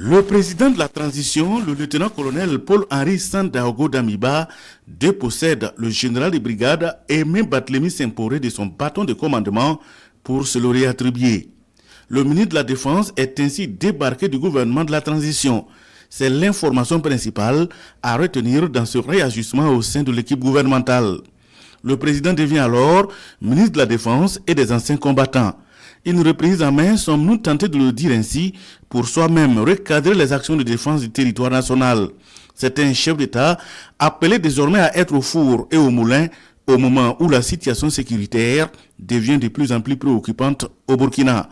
Le président de la transition, le lieutenant-colonel Paul-Henri Sandaogo Damiba, dépossède le général de brigade Aimé Barthélemy Semporé de son bâton de commandement pour se le réattribuer. Le ministre de la Défense est ainsi débarqué du gouvernement de la transition. C'est l'information principale à retenir dans ce réajustement au sein de l'équipe gouvernementale. Le président devient alors ministre de la Défense et des anciens combattants. Une reprise en main, sommes-nous tentés de le dire ainsi, pour soi-même recadrer les actions de défense du territoire national. C'est un chef d'État appelé désormais à être au four et au moulin au moment où la situation sécuritaire devient de plus en plus préoccupante au Burkina.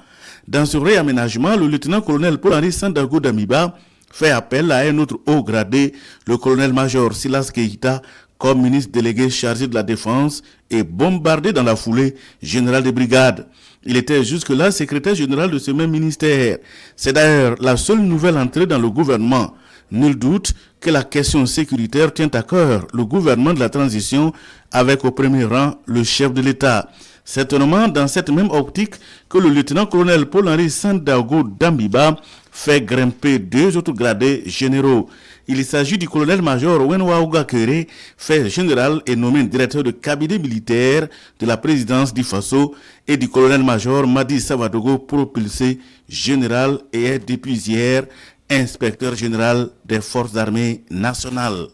Dans ce réaménagement, le lieutenant-colonel Paul-Henri Sandaogo Damiba fait appel à un autre haut gradé, le colonel-major Silas Keïta, comme ministre délégué chargé de la défense et bombardé dans la foulée général de brigade. Il était jusque-là secrétaire général de ce même ministère. C'est d'ailleurs la seule nouvelle entrée dans le gouvernement. Nul doute que la question sécuritaire tient à cœur le gouvernement de la transition avec au premier rang le chef de l'État. Certainement dans cette même optique que le lieutenant-colonel Paul-Henri Sandaogo Damiba fait grimper deux autres gradés généraux. Il s'agit du colonel-major Wenwaouga Kéré, fait général et nommé directeur de cabinet militaire de la présidence du Faso, et du colonel-major Madi Savadogo, propulsé général et est depuis hier inspecteur général des forces armées nationales.